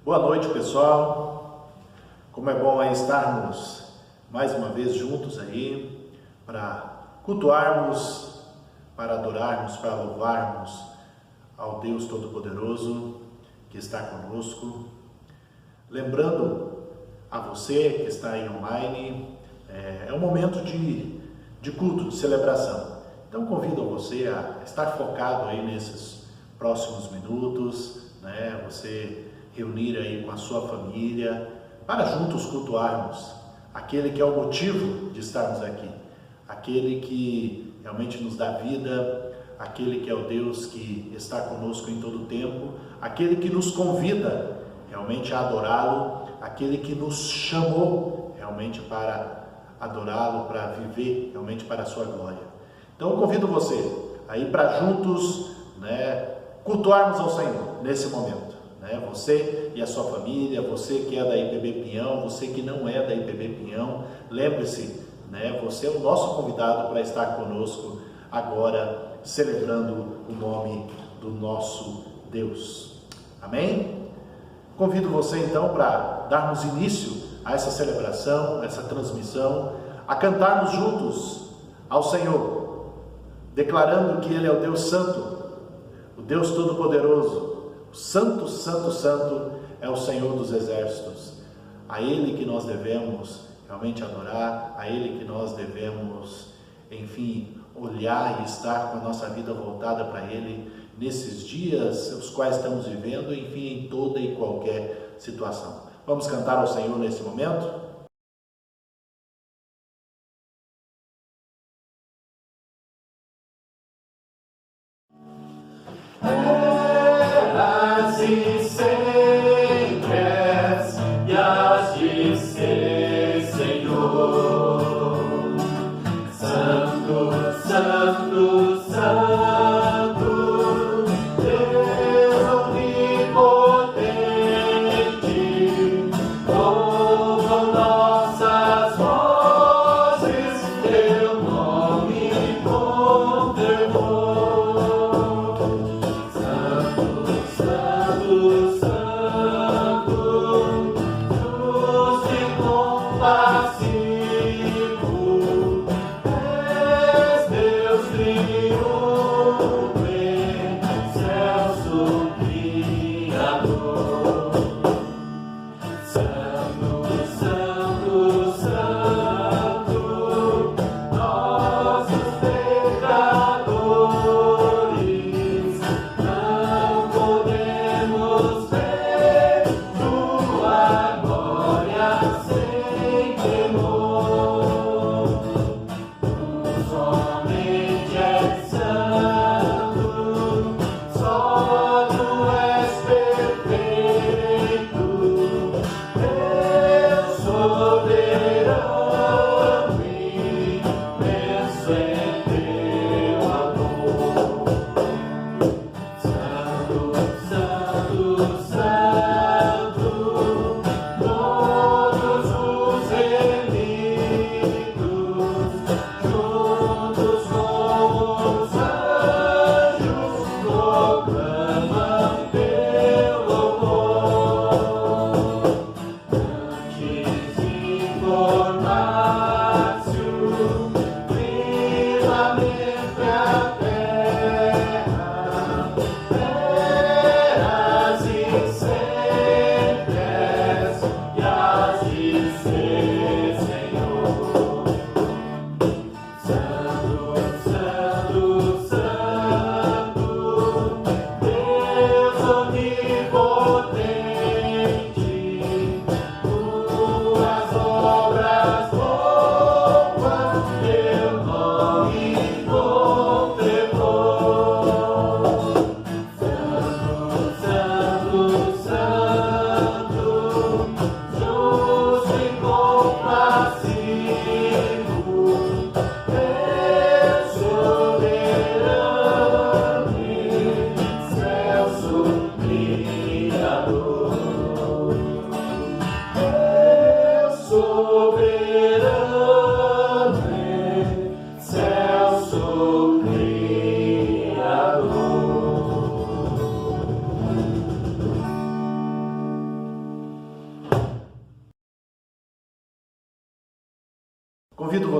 Boa noite, pessoal. Como é bom aí estarmos mais uma vez juntos aí para cultuarmos, para adorarmos, para louvarmos ao Deus Todo-Poderoso que está conosco. Lembrando a você que está aí online, é um momento de culto, de celebração. Então convido você a estar focado aí nesses próximos minutos, né? Você reunir aí com a sua família, para juntos cultuarmos aquele que é o motivo de estarmos aqui, aquele que realmente nos dá vida, aquele que é o Deus que está conosco em todo o tempo, aquele que nos convida realmente a adorá-lo, aquele que nos chamou realmente para adorá-lo, para viver realmente para a sua glória. Então eu convido você aí para juntos, né, cultuarmos ao Senhor nesse momento. Você e a sua família, você que é da IPB Pinhão, você que não é da IPB Pinhão, lembre-se, você é o nosso convidado para estar conosco agora, celebrando o nome do nosso Deus. Amém? Convido você então para darmos início a essa celebração, essa transmissão, a cantarmos juntos ao Senhor, declarando que Ele é o Deus Santo, o Deus Todo-Poderoso, Santo, Santo, Santo é o Senhor dos Exércitos. A Ele que nós devemos realmente adorar, a Ele que nós devemos, enfim, olhar e estar com a nossa vida voltada para Ele nesses dias os quais estamos vivendo, enfim, em toda e qualquer situação. Vamos cantar ao Senhor nesse momento?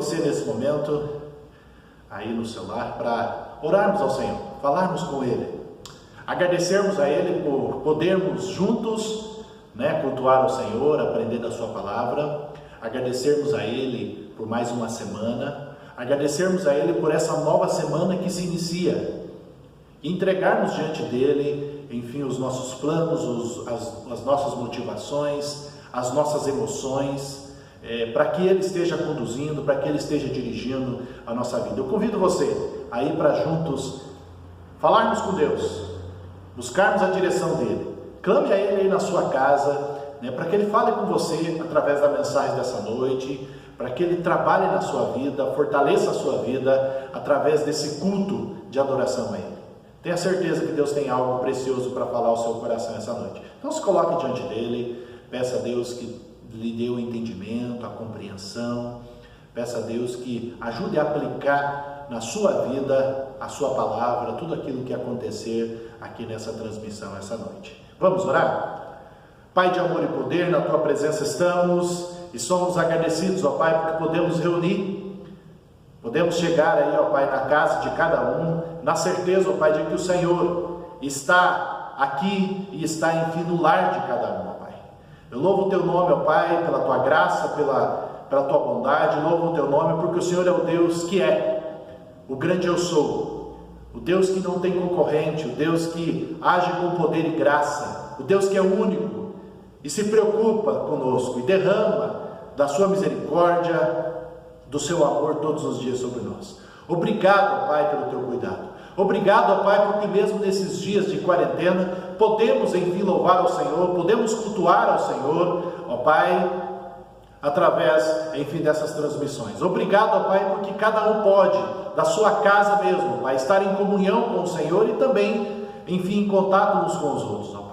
você nesse momento, aí no celular, para orarmos ao Senhor, falarmos com Ele, agradecermos a Ele por podermos juntos, cultuar ao Senhor, aprender da Sua palavra, agradecermos a Ele por mais uma semana, agradecermos a Ele por essa nova semana que se inicia, entregarmos diante dEle, enfim, os nossos planos, as nossas motivações, as nossas emoções, para que Ele esteja conduzindo, para que Ele esteja dirigindo a nossa vida. Eu convido você a ir para juntos falarmos com Deus, buscarmos a direção dEle. Clame a Ele aí na sua casa, para que Ele fale com você através da mensagem dessa noite, para que Ele trabalhe na sua vida, fortaleça a sua vida através desse culto de adoração a Ele. Tenha certeza que Deus tem algo precioso para falar ao seu coração essa noite. Então se coloque diante dEle, peça a Deus que lhe dê o entendimento, a compreensão, peça a Deus que ajude a aplicar na sua vida a sua palavra, tudo aquilo que acontecer aqui nessa transmissão essa noite. Vamos orar? Pai de amor e poder, na Tua presença estamos e somos agradecidos, ó Pai, porque podemos reunir, podemos chegar aí, ó Pai, na casa de cada um, na certeza, ó Pai, de que o Senhor está aqui e está, enfim, no lar de cada um, ó Pai. Eu louvo o Teu nome, ó Pai, pela Tua graça, pela Tua bondade, louvo o Teu nome porque o Senhor é o Deus que é o grande eu sou, o Deus que não tem concorrente, o Deus que age com poder e graça, o Deus que é único e se preocupa conosco e derrama da sua misericórdia, do seu amor todos os dias sobre nós. Obrigado, Pai, pelo Teu cuidado. Obrigado, Pai, porque mesmo nesses dias de quarentena, podemos, enfim, louvar ao Senhor, podemos cultuar ao Senhor, ó Pai, através, enfim, dessas transmissões. Obrigado, ó Pai, porque cada um pode, da sua casa mesmo, Pai, estar em comunhão com o Senhor e também, enfim, em contato uns com os outros, ó Pai.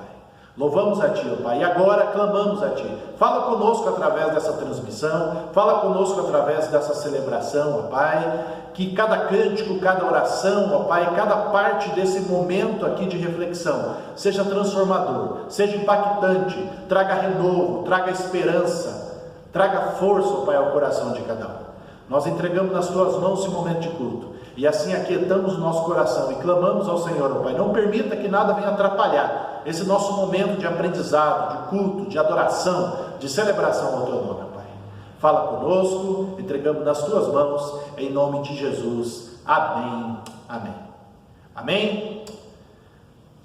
Louvamos a Ti, ó Pai, e agora clamamos a Ti. Fala conosco através dessa transmissão, fala conosco através dessa celebração, ó Pai, que cada cântico, cada oração, ó Pai, cada parte desse momento aqui de reflexão seja transformador, seja impactante, traga renovo, traga esperança, traga força, ó Pai, ao coração de cada um. Nós entregamos nas Tuas mãos esse momento de culto e assim aquietamos o nosso coração e clamamos ao Senhor, ó Pai, não permita que nada venha atrapalhar esse nosso momento de aprendizado, de culto, de adoração, de celebração ao Teu nome, ó Pai. Fala conosco, entregamos nas Tuas mãos, em nome de Jesus. Amém, amém. Amém?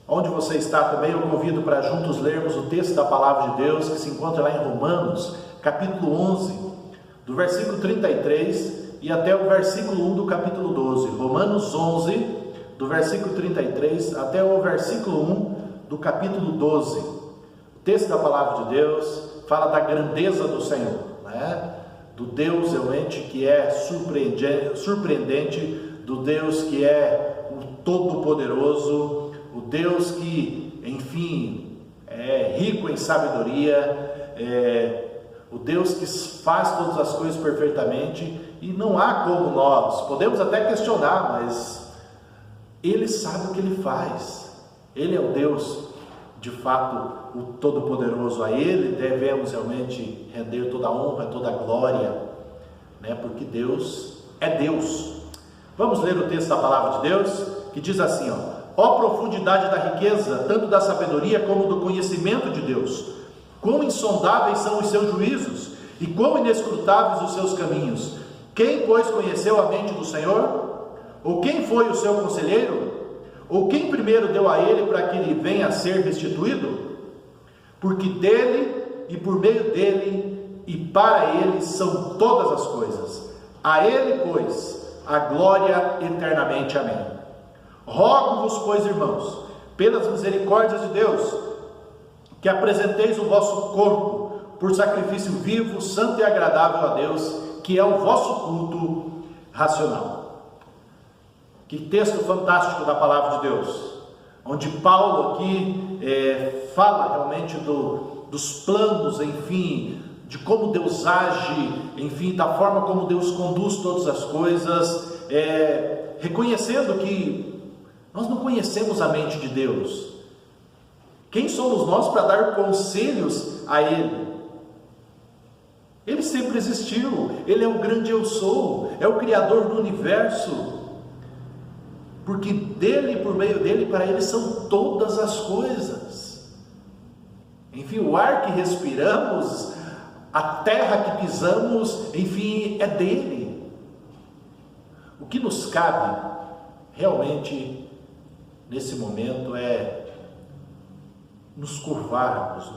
Onde você está também, eu convido para juntos lermos o texto da Palavra de Deus, que se encontra lá em Romanos, capítulo 11, do versículo 33 e até o versículo 1 do capítulo 12. Romanos 11, do versículo 33 até o versículo 1 do capítulo 12. O texto da Palavra de Deus fala da grandeza do Senhor, do Deus realmente que é surpreendente, do Deus que é o Todo-Poderoso, o Deus que, enfim, é rico em sabedoria, o Deus que faz todas as coisas perfeitamente, e não há como nós, podemos até questionar, mas Ele sabe o que Ele faz. Ele é o Deus, de fato, o Todo-Poderoso. A Ele devemos realmente render toda a honra, toda a glória, porque Deus é Deus. Vamos ler o texto da Palavra de Deus, que diz assim, ó profundidade da riqueza, tanto da sabedoria como do conhecimento de Deus, quão insondáveis são os seus juízos, e quão inescrutáveis os seus caminhos. Quem, pois, conheceu a mente do Senhor? Ou quem foi o seu conselheiro? Ou quem primeiro deu a ele para que ele venha a ser restituído? Porque dele e por meio dele e para ele são todas as coisas. A ele, pois, a glória eternamente. Amém. Rogo-vos, pois, irmãos, pelas misericórdias de Deus, que apresenteis o vosso corpo por sacrifício vivo, santo e agradável a Deus, que é o vosso culto racional. Que texto fantástico da Palavra de Deus, onde Paulo aqui fala realmente dos planos, enfim, de como Deus age, enfim, da forma como Deus conduz todas as coisas, reconhecendo que nós não conhecemos a mente de Deus. Quem somos nós para dar conselhos a Ele? Ele sempre existiu, Ele é o grande eu sou, é o Criador do universo, porque dele, por meio dele, para ele são todas as coisas. Enfim, o ar que respiramos, a terra que pisamos, enfim, é dele. O que nos cabe realmente nesse momento é nos curvarmos,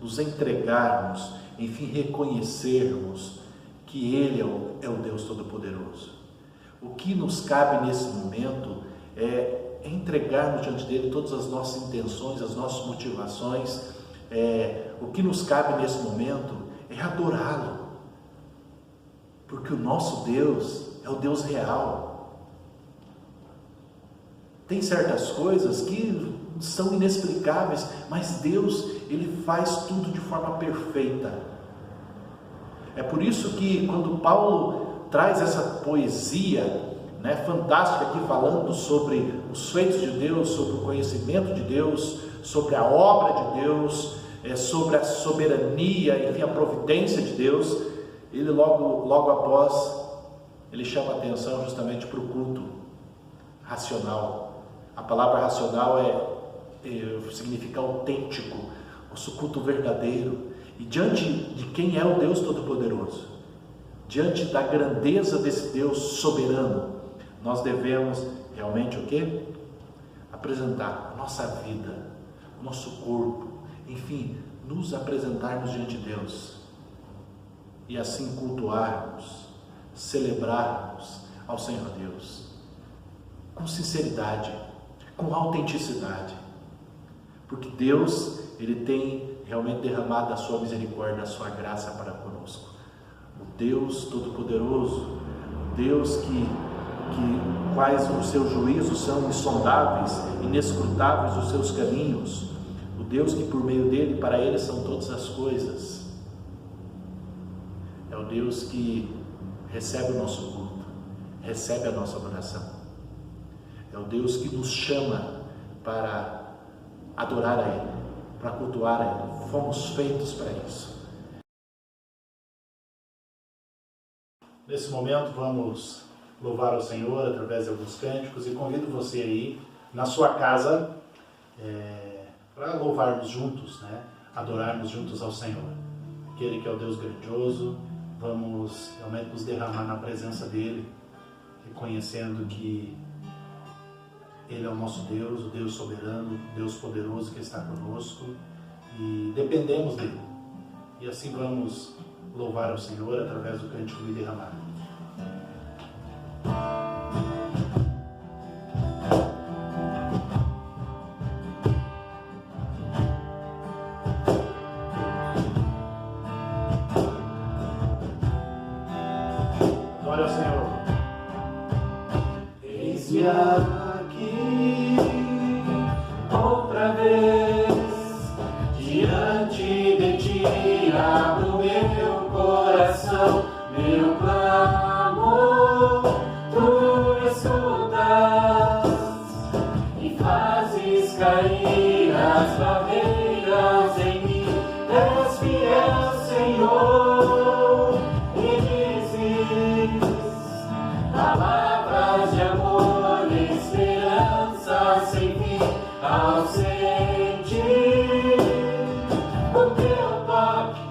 nos entregarmos, enfim, reconhecermos que Ele é o Deus Todo-Poderoso. O que nos cabe nesse momento é entregarmos diante dele todas as nossas intenções, as nossas motivações. O que nos cabe nesse momento é adorá-lo, porque o nosso Deus é o Deus real. Tem certas coisas que são inexplicáveis, mas Deus, Ele faz tudo de forma perfeita. É por isso que quando Paulo traz essa poesia, fantástica aqui, falando sobre os feitos de Deus, sobre o conhecimento de Deus, sobre a obra de Deus, sobre a soberania, enfim, a providência de Deus, ele logo após, ele chama a atenção justamente para o culto racional. A palavra racional significa autêntico, nosso culto verdadeiro. E diante de quem é o Deus Todo-Poderoso, diante da grandeza desse Deus soberano, nós devemos realmente o quê? Apresentar a nossa vida, o nosso corpo, enfim, nos apresentarmos diante de Deus e assim cultuarmos, celebrarmos ao Senhor Deus com sinceridade, com autenticidade, porque Deus, Ele tem realmente derramado a sua misericórdia, a sua graça para conosco. O Deus Todo-Poderoso, o Deus quais os seus juízos são insondáveis, inescrutáveis os seus caminhos, o Deus que por meio dele, para ele são todas as coisas. É o Deus que recebe o nosso culto, recebe a nossa adoração. É o Deus que nos chama para adorar a Ele, para cultuar a Ele. Fomos feitos para isso. Nesse momento vamos louvar ao Senhor através de alguns cânticos e convido você aí na sua casa para louvarmos juntos, adorarmos juntos ao Senhor. Aquele que é o Deus grandioso, vamos realmente nos derramar na presença dEle, reconhecendo que Ele é o nosso Deus, o Deus soberano, o Deus poderoso que está conosco e dependemos dEle. E assim vamos louvar ao Senhor através do cântico Me Derramar. Glória ao Senhor. Eis-me aqui outra vez diante de ti, abro meu coração, meu clamor, tu escutas e fazes cair as barreiras em mim. És fiel, Senhor, e dizes palavras de amor, esperança sem fim. Ao sentir o teu toque,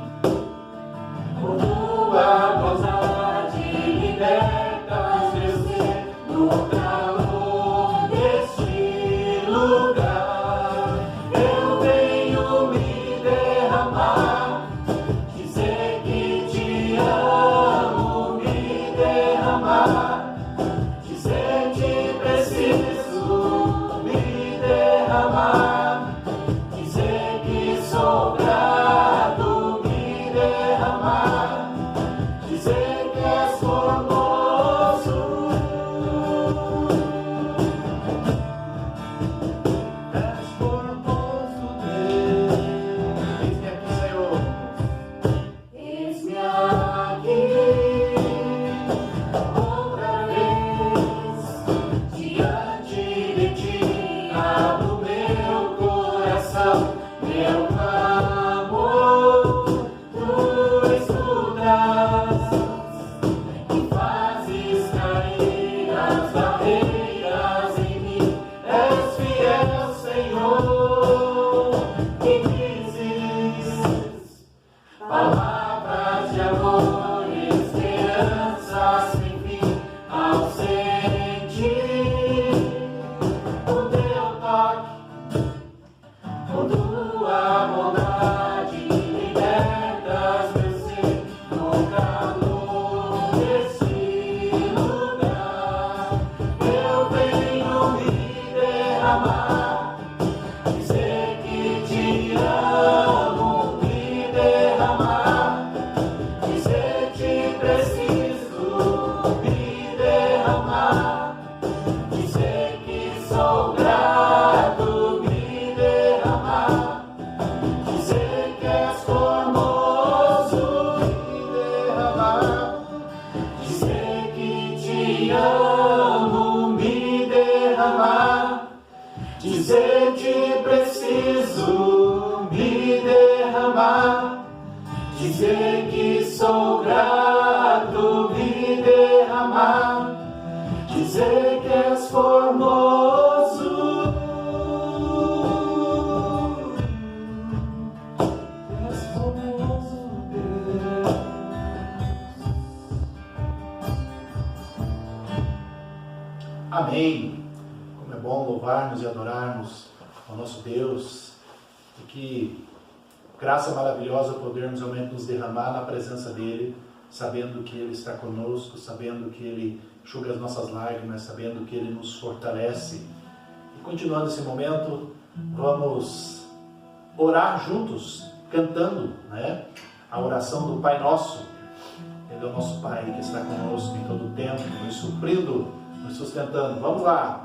por tua bondade libertas meu ser no calor deste lugar. Eu venho me derramar, dizer que te amo, me derramar, dizer que preciso me derramar, dizer que sou grato, me derramar, dizer que és formoso. te amo, me derramar, dizer-te preciso, me derramar, dizer que sou grato, me derramar, dizer que és formoso. Amém. Como é bom louvarmos e adorarmos ao nosso Deus, e que graça maravilhosa podermos realmente nos derramar na presença dEle, sabendo que Ele está conosco, sabendo que Ele enxuga as nossas lágrimas, sabendo que Ele nos fortalece. E continuando esse momento, vamos orar juntos, cantando, a oração do Pai Nosso. Ele é o nosso Pai que está conosco em todo o tempo, nos suprindo, nos sustentando. Vamos lá!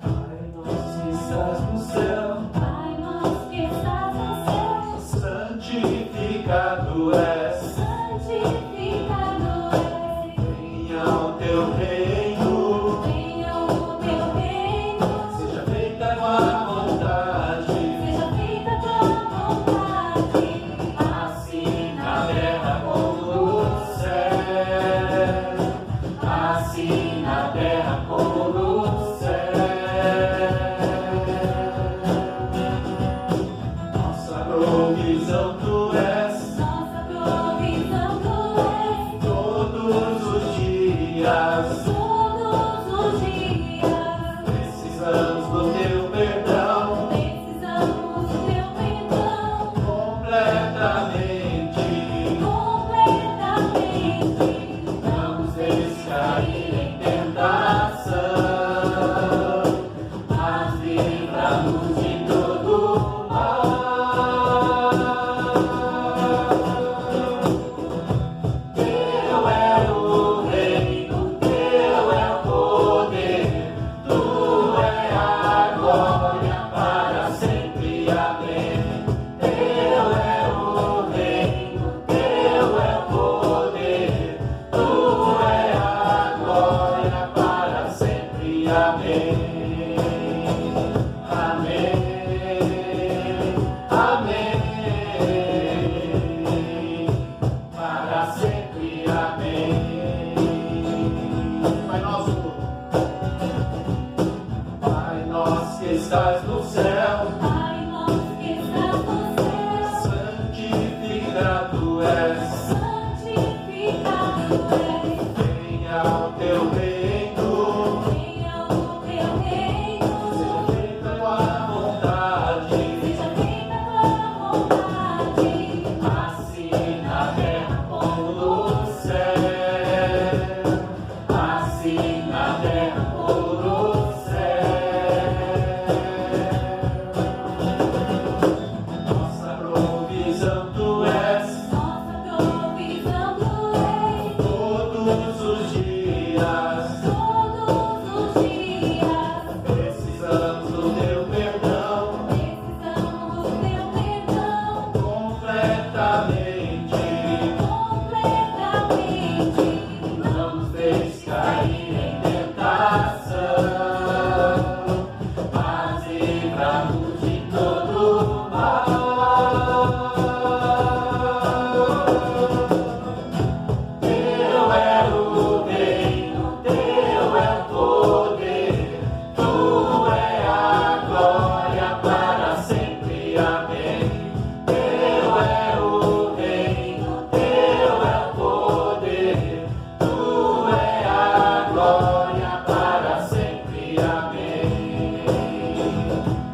Pai nosso que estás no céu, Pai nosso que estás no céu, santificado és, santificado és. Venha o teu reino, venha o teu reino, seja feita a tua vontade, seja feita a tua vontade, assim na terra como no céu, assim na terra como no céu. Nossa provisão tu és, nossa provisão tu és, todos os dias, todos os dias. Precisamos do teu perdão, precisamos do teu perdão, completamente, completamente. Não nos deixes cair em tentação, mas livra-nos de todo mal. Teu é o reino, teu é o poder, tu é a glória para sempre. Amém. Teu é o reino, teu é o poder, tu é a glória para sempre. Amém. Amém. Amém. Para sempre. Amém. Pai nosso, Pai nosso que estás no céu, Pai nosso que estás no céu, santificado és, santificado és. Venha o teu reino, venha o teu reino, seja feita a tua vontade, seja feita a tua vontade, assim na terra como no céu, assim na terra como no céu. Nossa provisão tu és, nossa provisão tu és, todos os dias, todos os dias. Precisamos do teu perdão, precisamos do teu perdão, completamente, completamente. Não nos deixes cair em tentação, mas livra-nos de todo mal. Teu é o reino, teu é o poder, tu é a glória para sempre. Amém. Teu é o reino, teu é o poder, tu é a glória para sempre. Amém.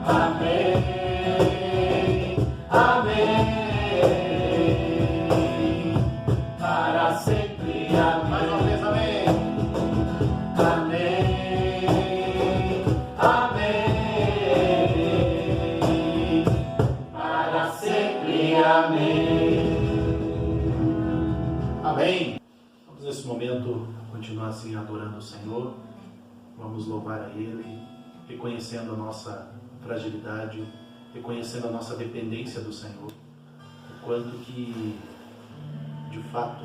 Amém. Amém. Para sempre. Amém. Mais uma vez, amém. Amém. Amém. Para sempre. Amém. Amém. Vamos nesse momento continuar assim adorando o Senhor. Vamos louvar a Ele, reconhecendo a nossa fragilidade, reconhecendo a nossa dependência do Senhor. quanto que, de fato,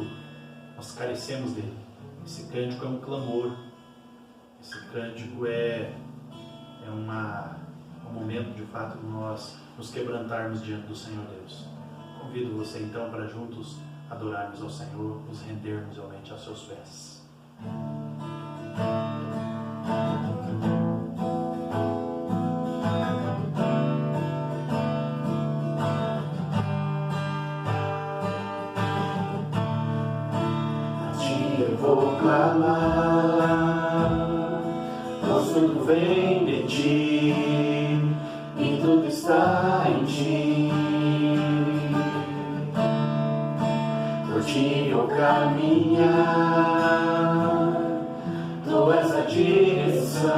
nós carecemos dele. Esse cântico é um clamor, esse cântico é um momento, de fato, de nós nos quebrantarmos diante do Senhor Deus. Convido você, então, para juntos adorarmos ao Senhor, nos rendermos realmente aos seus pés. Eu vou clamar, pois tudo vem de ti e tudo está em ti. Por ti eu caminhar, tu és a direção,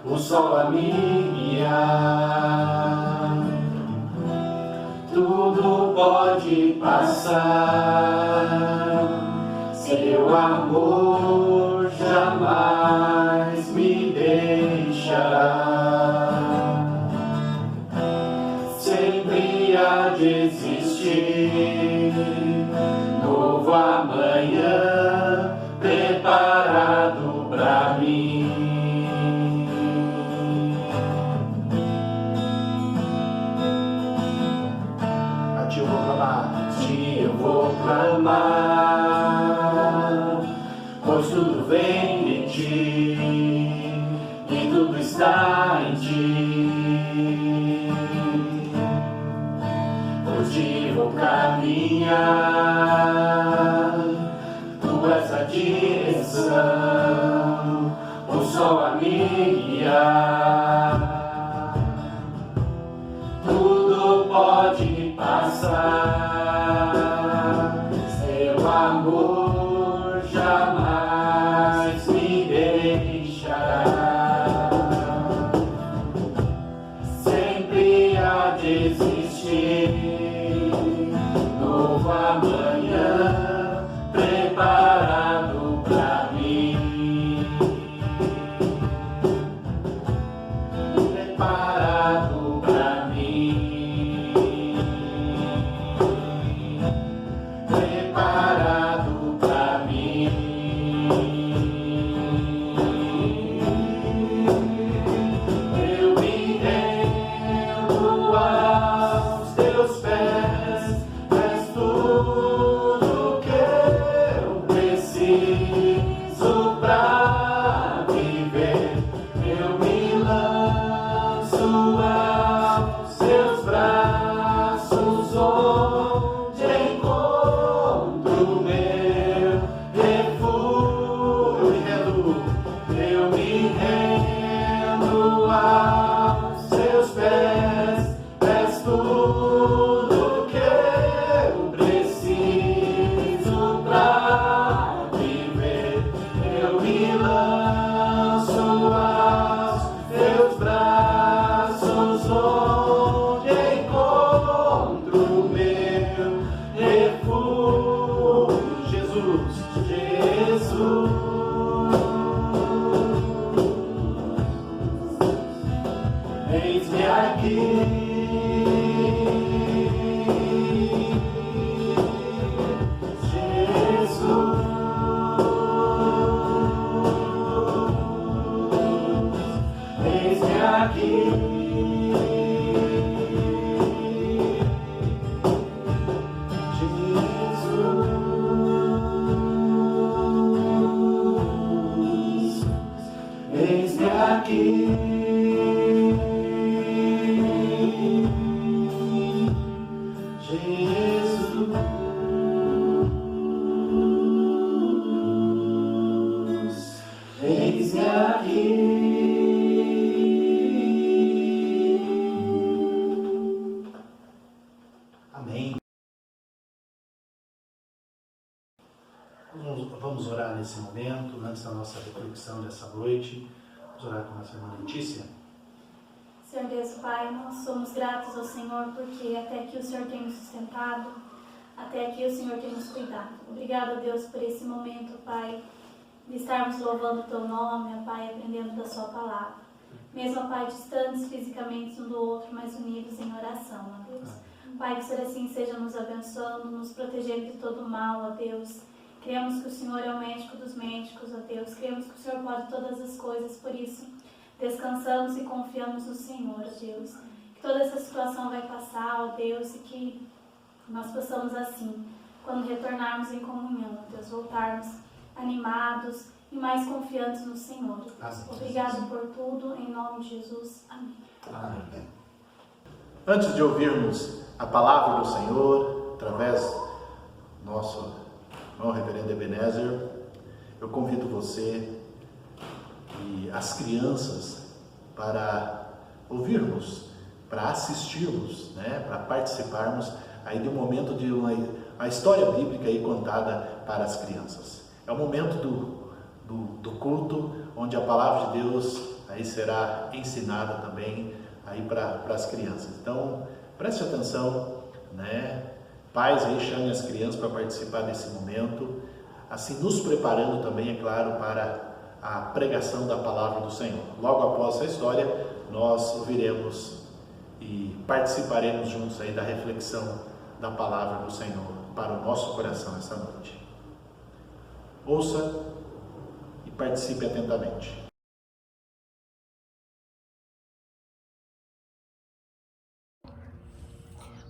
o sol a me guiar. Tudo pode passar, seu amor jamais me deixará. Sempre há de existir novo amanhã preparado pra mim. A ti eu vou clamar, a ti eu vou clamar, pois tudo vem de ti e tudo está em ti. Por ti vou caminhar, tu és a direção, o sol a me guiar. Tudo pode passar, seu amor jamais me deixará. Sempre há de existir novo amanhã preparado pra mim. Preparado pra mim. Preparado pra mim. Eu me rendo aos teus pés, és tudo que eu preciso pra viver. Eu me lanço aos seus braços, onde encontro meu refúgio. Eu me rendo aos seus pés, és tudo que eu preciso pra viver. Eu me lanço aos teus braços, onde encontro meu refúgio. Jesus, Jesus. Eis-me aqui, Jesus. Eis-me aqui, Jesus. Eis-me aqui, Jesus. Eis-me aqui. Amém. Vamos orar nesse momento, antes da nossa reflexão dessa noite. Vamos orar com a nossa irmã Letícia. Senhor Deus Pai, nós somos gratos ao Senhor porque até aqui o Senhor tem nos sustentado, até aqui o Senhor tem nos cuidado. Obrigado, Deus, por esse momento, Pai, de estarmos louvando o Teu nome, Pai, aprendendo da Sua palavra. Mesmo, Pai, distantes fisicamente um do outro, mas unidos em oração, ó Deus. Pai, que o Senhor assim seja nos abençoando, nos protegendo de todo mal, ó Deus. Cremos que o Senhor é o médico dos médicos, ó Deus. Cremos que o Senhor pode todas as coisas, por isso descansamos e confiamos no Senhor, ó Deus. Que toda essa situação vai passar, ó Deus, e que nós possamos assim, quando retornarmos em comunhão, ó Deus, voltarmos animados e mais confiantes no Senhor. Obrigado por tudo, em nome de Jesus. Amém. Amém. Antes de ouvirmos a palavra do Senhor, através do nosso irmão reverendo Ebenezer, eu convido você e as crianças para ouvirmos, para assistirmos, para participarmos aí de um momento de uma história bíblica aí contada para as crianças. É o momento do culto, onde a palavra de Deus aí será ensinada também aí para as crianças. Então, preste atenção, Pais aí chamem as crianças para participar desse momento, assim nos preparando também, é claro, para a pregação da palavra do Senhor. Logo após essa história, nós ouviremos e participaremos juntos aí da reflexão da palavra do Senhor para o nosso coração essa noite. Ouça e participe atentamente.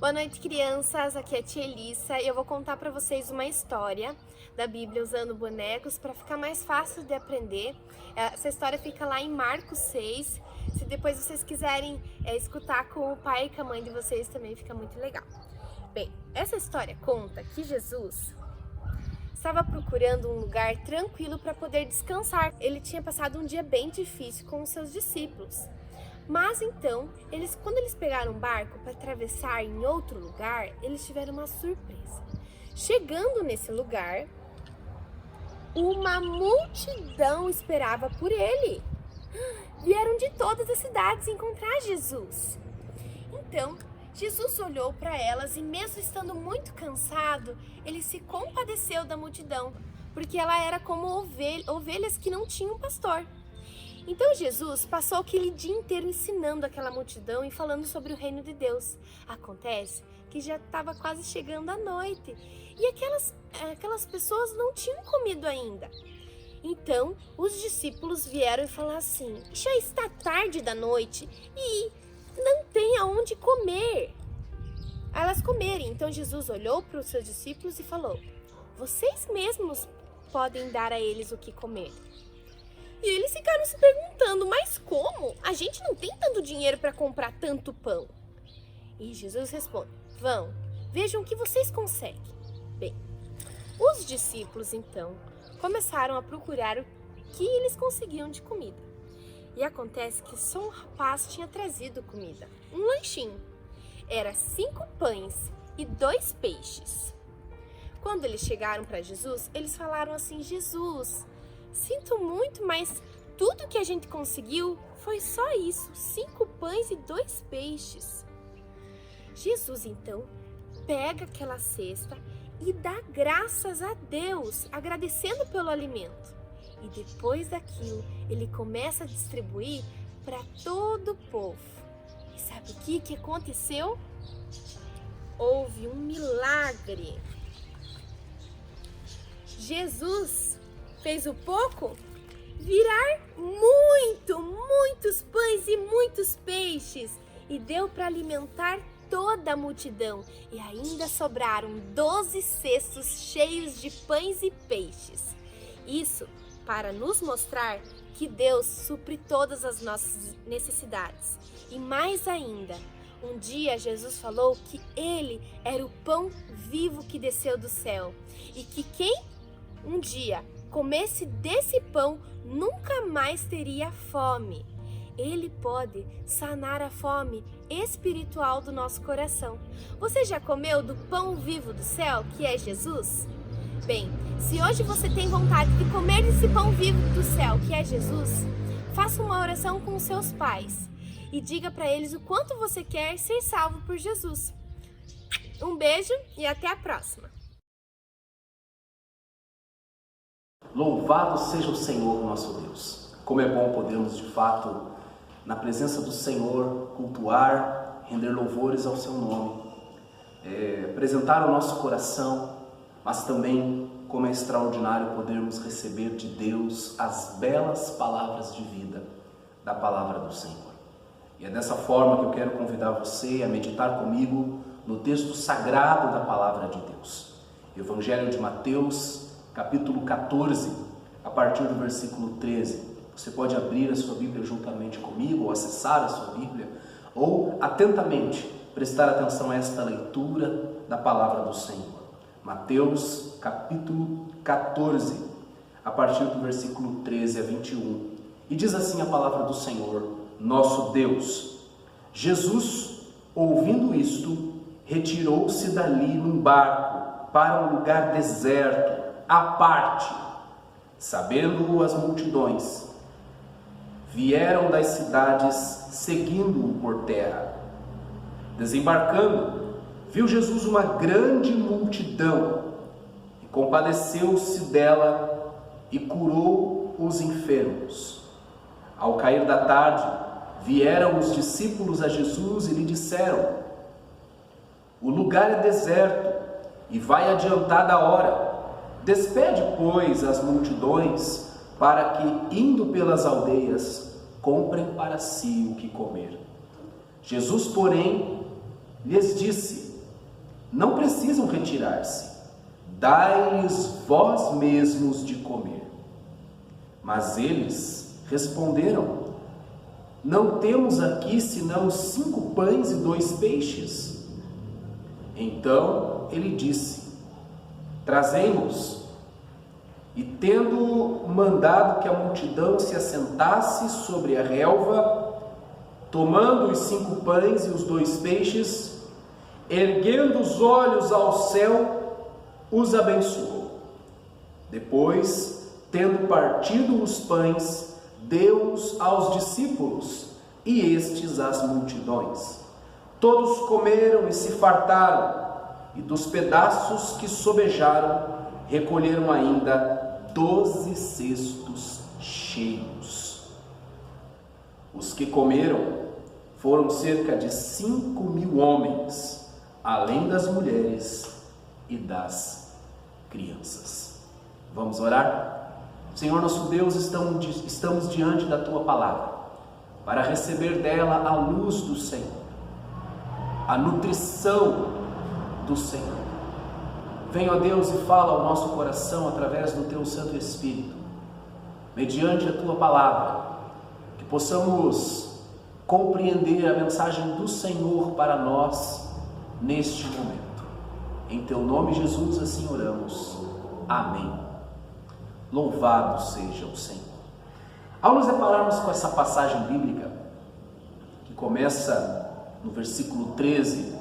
Boa noite, crianças. Aqui é a tia Elissa e eu vou contar para vocês uma história da Bíblia usando bonecos para ficar mais fácil de aprender. Essa história fica lá em Marcos 6. Se depois vocês quiserem escutar com o pai e com a mãe de vocês, também fica muito legal. Bem, essa história conta que Jesus estava procurando um lugar tranquilo para poder descansar. Ele tinha passado um dia bem difícil com os seus discípulos. Mas então, quando eles pegaram um barco para atravessar em outro lugar, eles tiveram uma surpresa. Chegando nesse lugar, uma multidão esperava por ele. Vieram de todas as cidades encontrar Jesus. Então, Jesus olhou para elas e, mesmo estando muito cansado, ele se compadeceu da multidão, porque ela era como ovelhas que não tinham pastor. Então Jesus passou aquele dia inteiro ensinando aquela multidão e falando sobre o reino de Deus. Acontece que já estava quase chegando a noite e aquelas pessoas não tinham comido ainda. Então os discípulos vieram e falaram assim: já está tarde da noite e não tem aonde comer. Elas comerem. Então Jesus olhou para os seus discípulos e falou: vocês mesmos podem dar a eles o que comer. E eles ficaram se perguntando: mas como? A gente não tem tanto dinheiro para comprar tanto pão. E Jesus responde: vão, vejam o que vocês conseguem. Bem, os discípulos então começaram a procurar o que eles conseguiam de comida. E acontece que só um rapaz tinha trazido comida, um lanchinho. Era 5 pães e 2 peixes. Quando eles chegaram para Jesus, eles falaram assim: Jesus, sinto muito, mas tudo que a gente conseguiu foi só isso, 5 pães e 2 peixes. Jesus então pega aquela cesta e dá graças a Deus, agradecendo pelo alimento. E depois daquilo, ele começa a distribuir para todo o povo. E sabe o que aconteceu? Houve um milagre. Jesus fez o pouco virar muitos pães e muitos peixes e deu para alimentar toda a multidão. E ainda sobraram 12 cestos cheios de pães e peixes. Isso para nos mostrar que Deus supre todas as nossas necessidades. E mais ainda, um dia Jesus falou que Ele era o pão vivo que desceu do céu e que quem um dia comesse desse pão nunca mais teria fome. Ele pode sanar a fome espiritual do nosso coração. Você já comeu do pão vivo do céu, que é Jesus? Bem, se hoje você tem vontade de comer esse pão vivo do céu, que é Jesus, faça uma oração com os seus pais e diga para eles o quanto você quer ser salvo por Jesus. Um beijo e até a próxima! Louvado seja o Senhor nosso Deus. Como é bom podermos de fato, na presença do Senhor, cultuar, render louvores ao seu nome. apresentar o nosso coração, mas também como é extraordinário podermos receber de Deus as belas palavras de vida da palavra do Senhor. E é dessa forma que eu quero convidar você a meditar comigo no texto sagrado da palavra de Deus. Evangelho de Mateus, capítulo 14, a partir do versículo 13. Você pode abrir a sua Bíblia juntamente comigo, ou acessar a sua Bíblia, ou atentamente prestar atenção a esta leitura da palavra do Senhor. Mateus, capítulo 14, a partir do versículo 13 a 21. E diz assim a palavra do Senhor, nosso Deus. Jesus, ouvindo isto, retirou-se dali num barco para um lugar deserto, à parte. Sabendo-o as multidões, vieram das cidades seguindo-o por terra. Desembarcando, viu Jesus uma grande multidão e compadeceu-se dela e curou os enfermos. Ao cair da tarde, vieram os discípulos a Jesus e lhe disseram: o lugar é deserto e vai adiantada a hora. Despede, pois, as multidões para que, indo pelas aldeias, comprem para si o que comer. Jesus, porém, lhes disse: não precisam retirar-se, dai-lhes vós mesmos de comer. Mas eles responderam: não temos aqui senão 5 pães e 2 peixes. Então ele disse: trazei-nos. E tendo mandado que a multidão se assentasse sobre a relva, tomando os 5 pães e os 2 peixes, erguendo os olhos ao céu, os abençoou. Depois, tendo partido os pães, deu-os aos discípulos, e estes às multidões. Todos comeram e se fartaram, e dos pedaços que sobejaram, recolheram ainda 12 cestos cheios. Os que comeram foram cerca de 5.000 homens, além das mulheres e das crianças. Vamos orar? Senhor nosso Deus, estamos diante da Tua palavra, para receber dela a luz do Senhor, a nutrição do Senhor. Venha, ó Deus, e fala ao nosso coração através do Teu Santo Espírito, mediante a Tua palavra, que possamos compreender a mensagem do Senhor para nós neste momento. Em Teu nome, Jesus, assim oramos. Amém. Louvado seja o Senhor. Ao nos depararmos com essa passagem bíblica, que começa no versículo 13,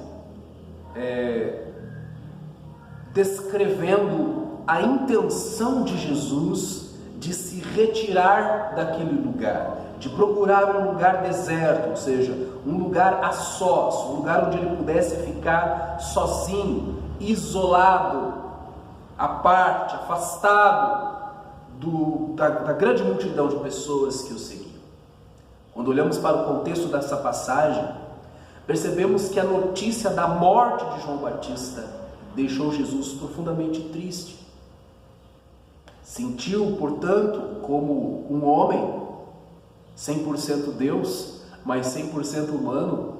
descrevendo a intenção de Jesus de se retirar daquele lugar, de procurar um lugar deserto, ou seja, um lugar a sós, um lugar onde ele pudesse ficar sozinho, isolado, à parte, afastado da grande multidão de pessoas que o seguiam. Quando olhamos para o contexto dessa passagem, percebemos que a notícia da morte de João Batista deixou Jesus profundamente triste. Sentiu, portanto, como um homem 100% Deus, mas 100% humano,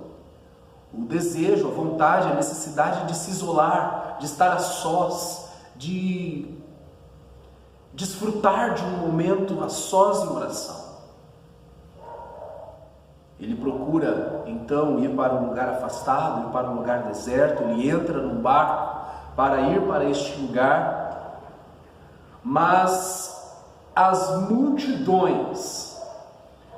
o desejo, a vontade, a necessidade de se isolar, de estar a sós, de desfrutar de um momento a sós em oração. Ele procura, então, ir para um lugar afastado, ir para um lugar deserto. Ele entra num barco para ir para este lugar, mas as multidões,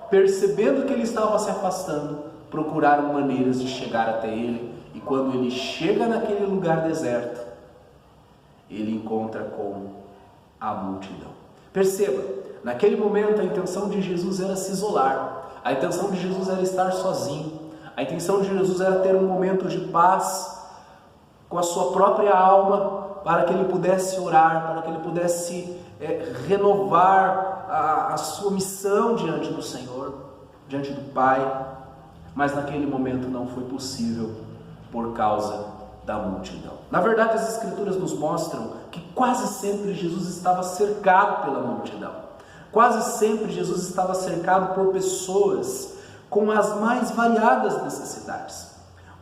percebendo que ele estava se afastando, procuraram maneiras de chegar até ele, e quando ele chega naquele lugar deserto, ele encontra com a multidão. Perceba, naquele momento a intenção de Jesus era se isolar, a intenção de Jesus era estar sozinho, a intenção de Jesus era ter um momento de paz com a sua própria alma, para que ele pudesse orar, para que ele pudesse renovar a sua missão diante do Senhor, diante do Pai. Mas naquele momento não foi possível por causa da multidão. Na verdade, as Escrituras nos mostram que quase sempre Jesus estava cercado pela multidão. Quase sempre Jesus estava cercado por pessoas com as mais variadas necessidades.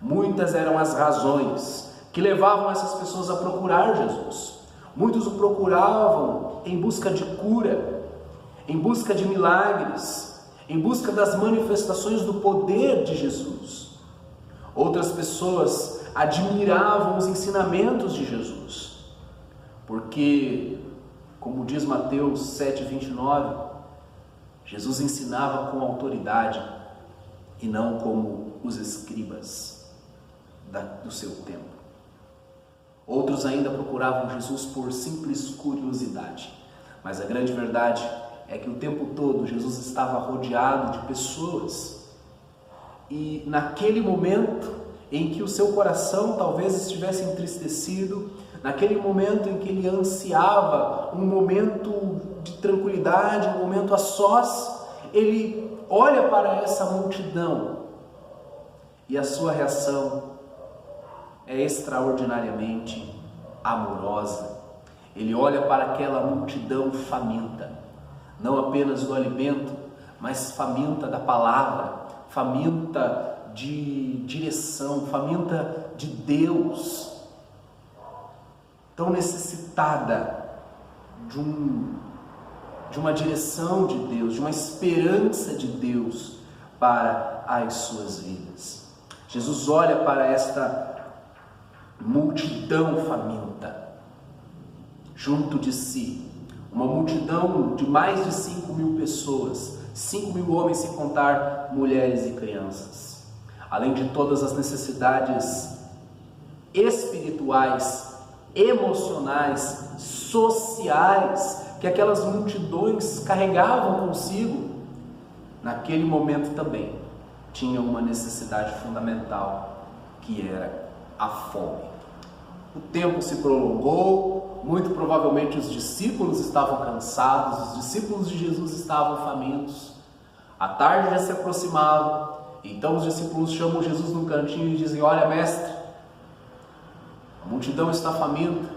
Muitas eram as razões que levavam essas pessoas a procurar Jesus. Muitos o procuravam em busca de cura, em busca de milagres, em busca das manifestações do poder de Jesus. Outras pessoas admiravam os ensinamentos de Jesus, porque, como diz Mateus 7,29, Jesus ensinava com autoridade e não como os escribas do seu tempo. Outros ainda procuravam Jesus por simples curiosidade, mas a grande verdade é que o tempo todo Jesus estava rodeado de pessoas, e naquele momento em que o seu coração talvez estivesse entristecido, naquele momento em que ele ansiava um momento de tranquilidade, um momento a sós, ele olha para essa multidão e a sua reação é extraordinariamente amorosa. Ele olha para aquela multidão faminta, não apenas do alimento, mas faminta da palavra, faminta de direção, faminta de Deus, tão necessitada de uma direção de Deus, de uma esperança de Deus para as suas vidas. Jesus olha para esta multidão faminta junto de si, uma multidão de mais de 5.000 pessoas, 5.000 homens sem contar mulheres e crianças. Além de todas as necessidades espirituais, emocionais, sociais que aquelas multidões carregavam consigo, naquele momento também tinha uma necessidade fundamental, que era a fome. O tempo se prolongou, muito provavelmente os discípulos estavam cansados, os discípulos de Jesus estavam famintos, a tarde já se aproximava. Então os discípulos chamam Jesus num cantinho e dizem: olha, mestre, a multidão está faminta,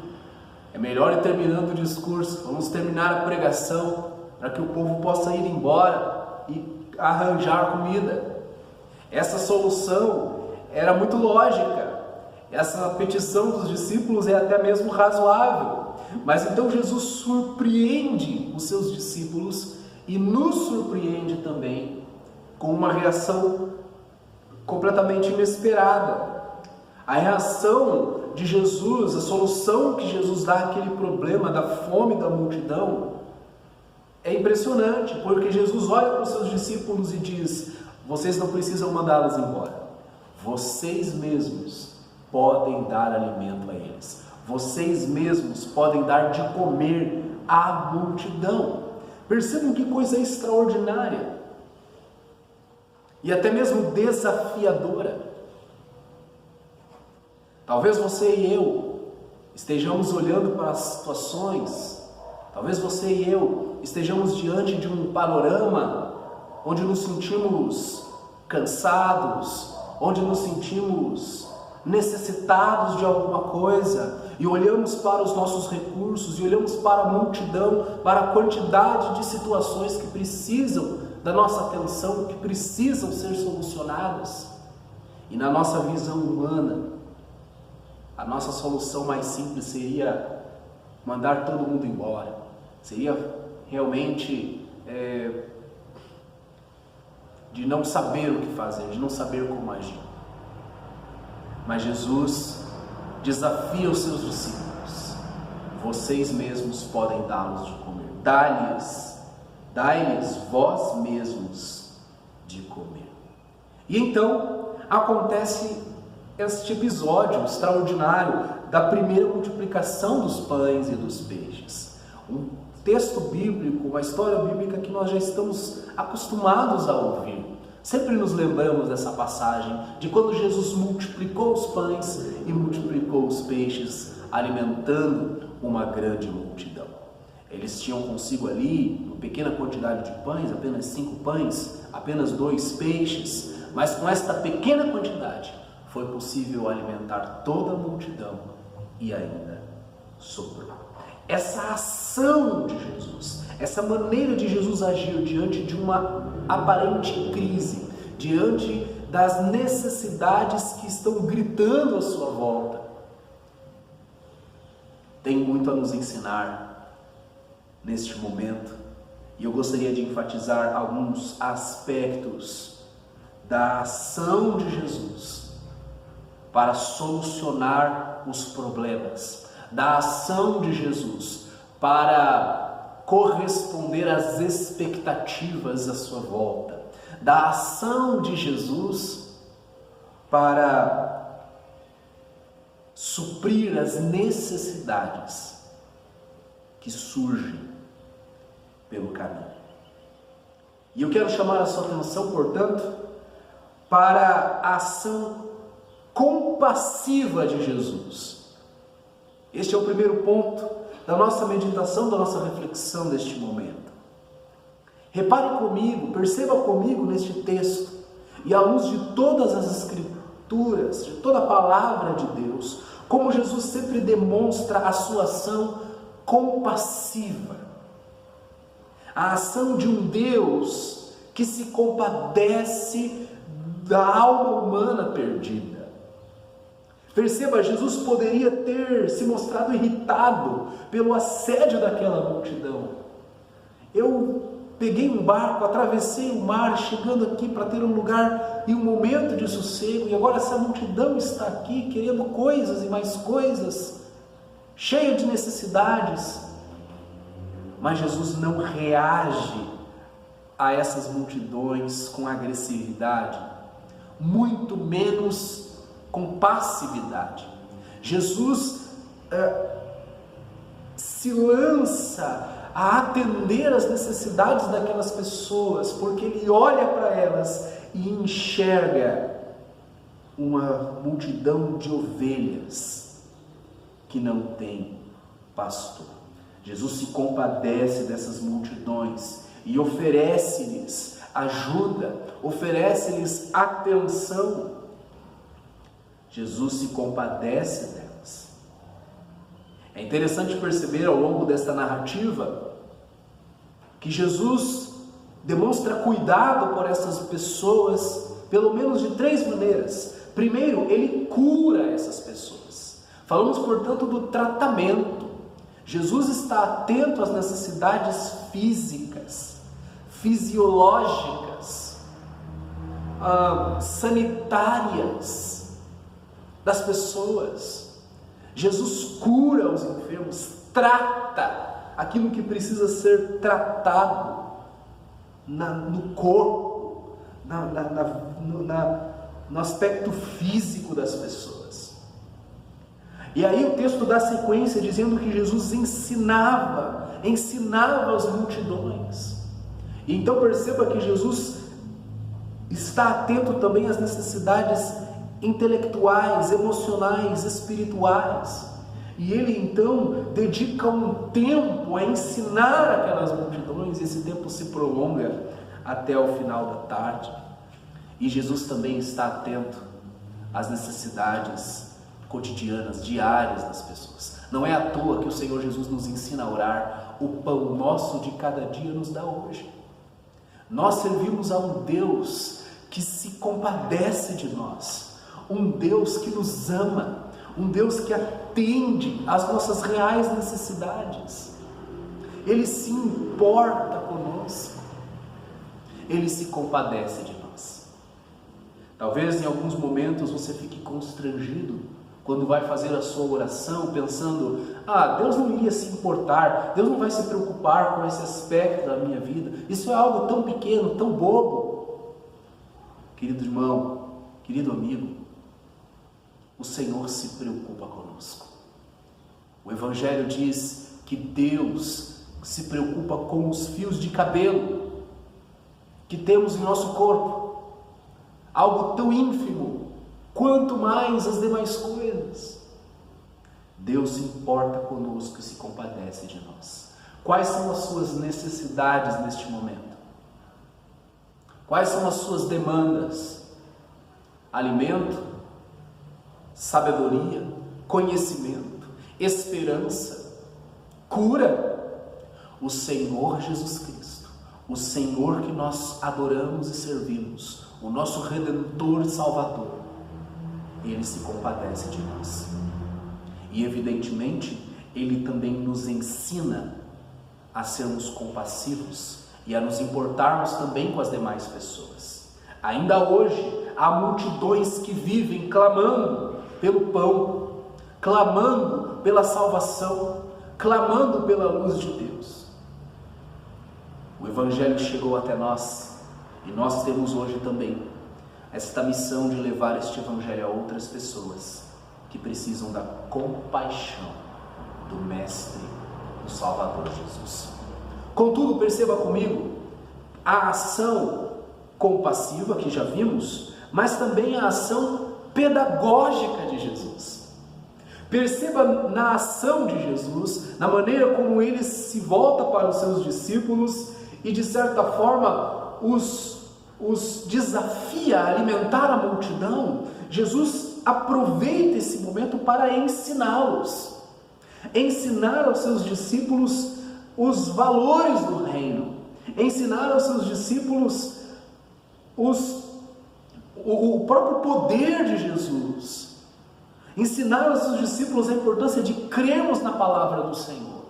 é melhor ir terminando o discurso, vamos terminar a pregação para que o povo possa ir embora e arranjar comida. Essa solução era muito lógica, essa petição dos discípulos é até mesmo razoável, mas então Jesus surpreende os seus discípulos e nos surpreende também com uma reação completamente inesperada. A reação de Jesus, a solução que Jesus dá àquele problema da fome da multidão é impressionante, porque Jesus olha para os seus discípulos e diz: vocês não precisam mandá-los embora, vocês mesmos podem dar alimento a eles, vocês mesmos podem dar de comer à multidão. Percebam que coisa extraordinária e até mesmo desafiadora. Talvez você e eu estejamos olhando para as situações, talvez você e eu estejamos diante de um panorama onde nos sentimos cansados, onde nos sentimos necessitados de alguma coisa, e olhamos para os nossos recursos, e olhamos para a multidão, para a quantidade de situações que precisam da nossa atenção, que precisam ser solucionadas, e na nossa visão humana, a nossa solução mais simples seria mandar todo mundo embora, seria realmente de não saber o que fazer, de não saber como agir. Mas Jesus desafia os seus discípulos: vocês mesmos podem dá-los de comer, dai-lhes vós mesmos de comer. E então acontece este episódio extraordinário da primeira multiplicação dos pães e dos peixes. Um texto bíblico, uma história bíblica que nós já estamos acostumados a ouvir. Sempre nos lembramos dessa passagem de quando Jesus multiplicou os pães e multiplicou os peixes, alimentando uma grande multidão. Eles tinham consigo ali uma pequena quantidade de pães, apenas 5 pães, apenas 2 peixes, mas com esta pequena quantidade foi possível alimentar toda a multidão e ainda sobrou. Essa ação de Jesus, essa maneira de Jesus agir diante de uma aparente crise, diante das necessidades que estão gritando à sua volta, tem muito a nos ensinar neste momento. E eu gostaria de enfatizar alguns aspectos da ação de Jesus para solucionar os problemas, da ação de Jesus para corresponder às expectativas à sua volta, da ação de Jesus para suprir as necessidades que surgem pelo caminho. E eu quero chamar a sua atenção, portanto, para a ação compassiva de Jesus. Este é o primeiro ponto da nossa meditação, da nossa reflexão deste momento. Repare comigo, perceba comigo neste texto, e à luz de todas as Escrituras, de toda a palavra de Deus, como Jesus sempre demonstra a sua ação compassiva. A ação de um Deus que se compadece da alma humana perdida. Perceba, Jesus poderia ter se mostrado irritado pelo assédio daquela multidão. Eu peguei um barco, atravessei o mar, chegando aqui para ter um lugar e um momento de sossego, e agora essa multidão está aqui querendo coisas e mais coisas, cheia de necessidades. Mas Jesus não reage a essas multidões com agressividade, muito menos com passividade. Jesus se lança a atender às necessidades daquelas pessoas, porque Ele olha para elas e enxerga uma multidão de ovelhas que não tem pastor. Jesus se compadece dessas multidões e oferece-lhes ajuda, oferece-lhes atenção. Jesus se compadece delas. É interessante perceber ao longo desta narrativa que Jesus demonstra cuidado por essas pessoas, pelo menos de 3 maneiras. Primeiro, Ele cura essas pessoas. Falamos, portanto, do tratamento. Jesus está atento às necessidades físicas, fisiológicas, sanitárias das pessoas. Jesus cura os enfermos, trata aquilo que precisa ser tratado no corpo, no aspecto físico das pessoas. E aí o texto dá sequência dizendo que Jesus ensinava as multidões. E então perceba que Jesus está atento também às necessidades intelectuais, emocionais, espirituais. E Ele então dedica um tempo a ensinar aquelas multidões, e esse tempo se prolonga até o final da tarde. E Jesus também está atento às necessidades cotidianas, diárias das pessoas. Não é à toa que o Senhor Jesus nos ensina a orar: o pão nosso de cada dia nos dá hoje. Nós servimos a um Deus que se compadece de nós, um Deus que nos ama, um Deus que atende às nossas reais necessidades. Ele se importa conosco, Ele se compadece de nós. Talvez em alguns momentos você fique constrangido quando vai fazer a sua oração, pensando: Deus não iria se importar, Deus não vai se preocupar com esse aspecto da minha vida, isso é algo tão pequeno, tão bobo. Querido irmão, querido amigo, o Senhor se preocupa conosco. O Evangelho diz que Deus se preocupa com os fios de cabelo que temos em nosso corpo, algo tão ínfimo, quanto mais as demais coisas. Deus se importa conosco e se compadece de nós. Quais são as suas necessidades neste momento? Quais são as suas demandas? Alimento? sabedoria, conhecimento, esperança, cura. O Senhor Jesus Cristo, o Senhor que nós adoramos e servimos, o nosso Redentor e Salvador, Ele se compadece de nós. E evidentemente, Ele também nos ensina a sermos compassivos e a nos importarmos também com as demais pessoas. Ainda hoje, há multidões que vivem clamando pelo pão, clamando pela salvação, clamando pela luz de Deus. O Evangelho chegou até nós e nós temos hoje também esta missão de levar este Evangelho a outras pessoas que precisam da compaixão do Mestre, do Salvador Jesus. Contudo, perceba comigo a ação compassiva que já vimos, mas também a ação pedagógica de Jesus. Perceba na ação de Jesus, na maneira como ele se volta para os seus discípulos e de certa forma os desafia a alimentar a multidão. Jesus aproveita esse momento para ensiná-los, ensinar aos seus discípulos os valores do reino, ensinar aos seus discípulos o próprio poder de Jesus, ensinar aos seus discípulos a importância de crermos na palavra do Senhor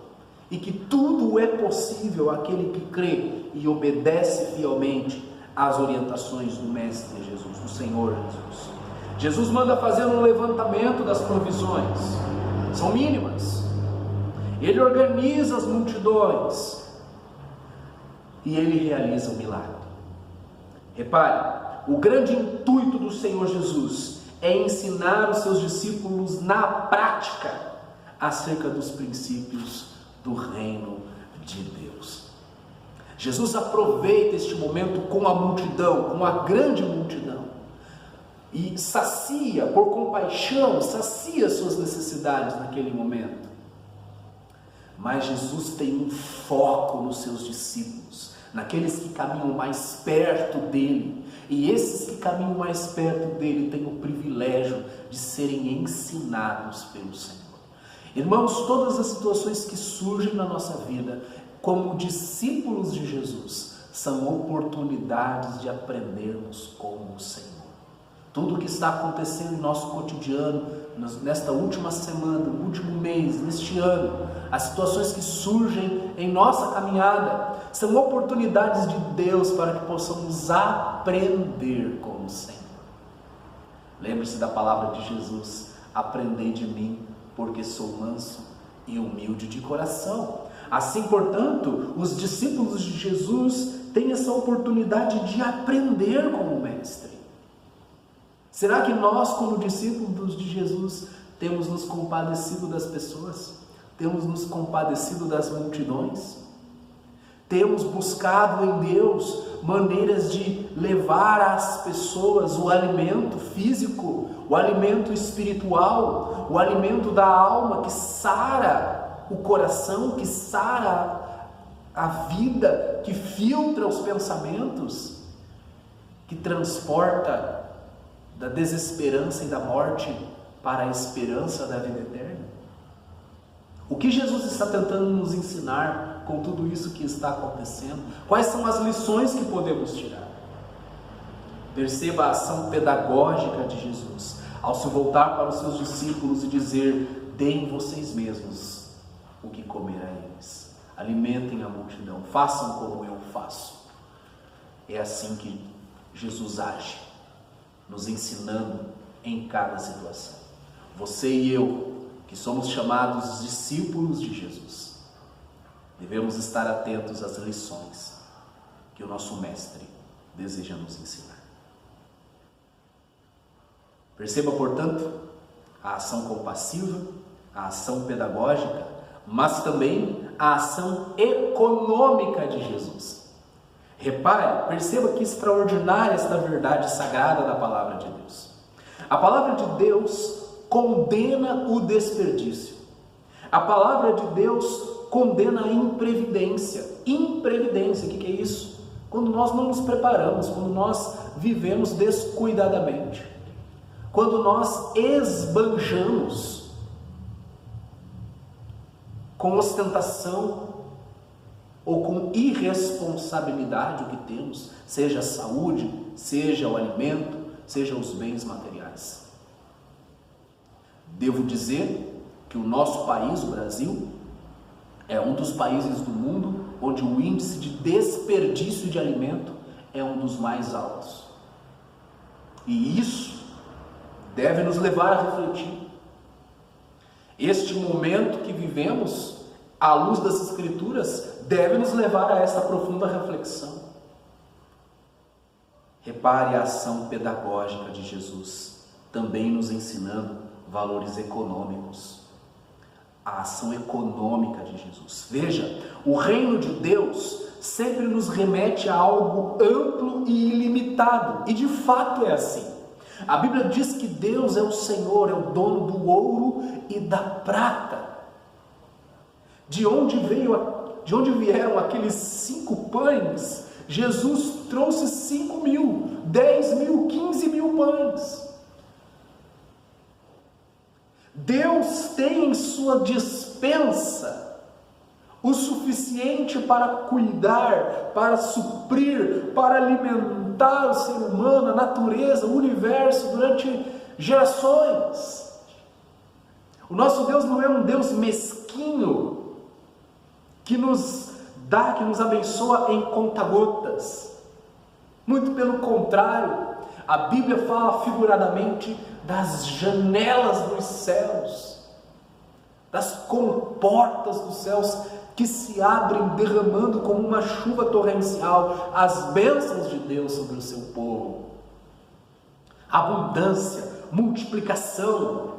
e que tudo é possível àquele que crê e obedece fielmente às orientações do Mestre Jesus, do Senhor Jesus. Jesus manda fazer um levantamento das provisões, são mínimas. Ele organiza as multidões e ele realiza o milagre. Repare, o grande intuito do Senhor Jesus é ensinar os seus discípulos na prática acerca dos princípios do reino de Deus. Jesus aproveita este momento com a multidão, com a grande multidão, e sacia, por compaixão, sacia suas necessidades naquele momento. Mas Jesus tem um foco nos seus discípulos, naqueles que caminham mais perto dele. E esses que caminham mais perto dele têm o privilégio de serem ensinados pelo Senhor. Irmãos, todas as situações que surgem na nossa vida, como discípulos de Jesus, são oportunidades de aprendermos com o Senhor. Tudo o que está acontecendo em nosso cotidiano, nesta última semana, no último mês, neste ano, as situações que surgem em nossa caminhada, são oportunidades de Deus para que possamos aprender com o Senhor. Lembre-se da palavra de Jesus: aprendei de mim, porque sou manso e humilde de coração. Assim, portanto, os discípulos de Jesus têm essa oportunidade de aprender com o Mestre. Será que nós, como discípulos de Jesus, temos nos compadecido das pessoas? Temos nos compadecido das multidões? Temos buscado em Deus maneiras de levar às pessoas o alimento físico, o alimento espiritual, o alimento da alma que sara o coração, que sara a vida, que filtra os pensamentos, que transporta da desesperança e da morte para a esperança da vida eterna? O que Jesus está tentando nos ensinar com tudo isso que está acontecendo? Quais são as lições que podemos tirar? Perceba a ação pedagógica de Jesus ao se voltar para os seus discípulos e dizer: deem vocês mesmos o que comer a eles, alimentem a multidão, façam como eu faço. É assim que Jesus age, nos ensinando em cada situação. Você e eu, que somos chamados discípulos de Jesus, devemos estar atentos às lições que o nosso Mestre deseja nos ensinar. Perceba, portanto, a ação compassiva, a ação pedagógica, mas também a ação econômica de Jesus. Repare, perceba que extraordinária esta verdade sagrada da palavra de Deus. A palavra de Deus condena o desperdício. A palavra de Deus condena a imprevidência. Imprevidência, o que é isso? Quando nós não nos preparamos, quando nós vivemos descuidadamente. quando nós esbanjamos com ostentação ou com irresponsabilidade o que temos, seja a saúde, seja o alimento, seja os bens materiais. Devo dizer que o nosso país, o Brasil, é um dos países do mundo onde o índice de desperdício de alimento é um dos mais altos. E isso deve nos levar a refletir. Este momento que vivemos, à luz das Escrituras, deve nos levar a esta profunda reflexão. Repare a ação pedagógica de Jesus, também nos ensinando valores econômicos. A ação econômica de Jesus. Veja, o reino de Deus sempre nos remete a algo amplo e ilimitado, e de fato é assim. A Bíblia diz que Deus é o Senhor, é o dono do ouro e da prata. De onde vieram aqueles 5 pães? Jesus trouxe 5.000, 10.000, 15.000 pães. Deus tem em sua despensa o suficiente para cuidar, para suprir, para alimentar o ser humano, a natureza, o universo durante gerações. O nosso Deus não é um Deus mesquinho que nos dá, que nos abençoa em conta-gotas. Muito pelo contrário, a Bíblia fala figuradamente das janelas dos céus, das comportas dos céus que se abrem derramando como uma chuva torrencial as bênçãos de Deus sobre o seu povo. Abundância, multiplicação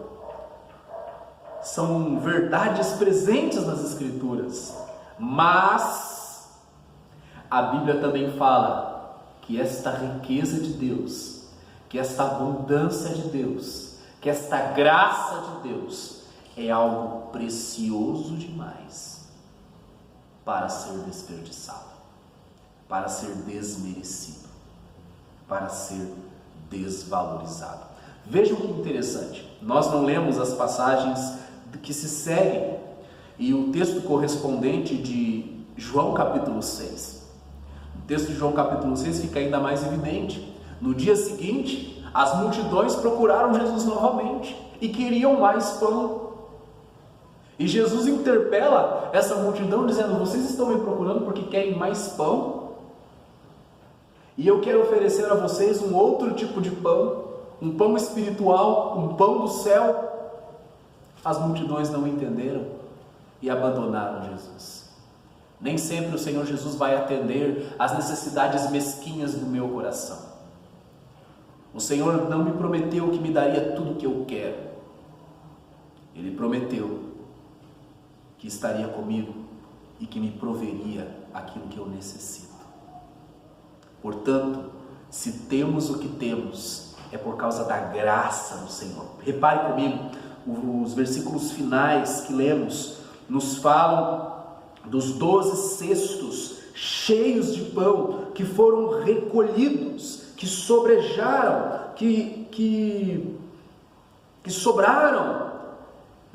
são verdades presentes nas Escrituras, mas a Bíblia também fala que esta riqueza de Deus, que esta abundância de Deus, que esta graça de Deus é algo precioso demais para ser desperdiçado, para ser desmerecido, para ser desvalorizado. Vejam que interessante, nós não lemos as passagens que se seguem e o texto correspondente de João capítulo 6. O texto de João capítulo 6 fica ainda mais evidente. No dia seguinte, as multidões procuraram Jesus novamente e queriam mais pão. E Jesus interpela essa multidão dizendo: vocês estão me procurando porque querem mais pão? E eu quero oferecer a vocês um outro tipo de pão, um pão espiritual, um pão do céu. As multidões não entenderam e abandonaram Jesus. Nem sempre o Senhor Jesus vai atender às necessidades mesquinhas do meu coração. O Senhor não me prometeu que me daria tudo o que eu quero. Ele prometeu que estaria comigo e que me proveria aquilo que eu necessito. Portanto, se temos o que temos, é por causa da graça do Senhor. Repare comigo, os versículos finais que lemos nos falam dos 12 cestos cheios de pão que foram recolhidos, que sobrejaram, que sobraram.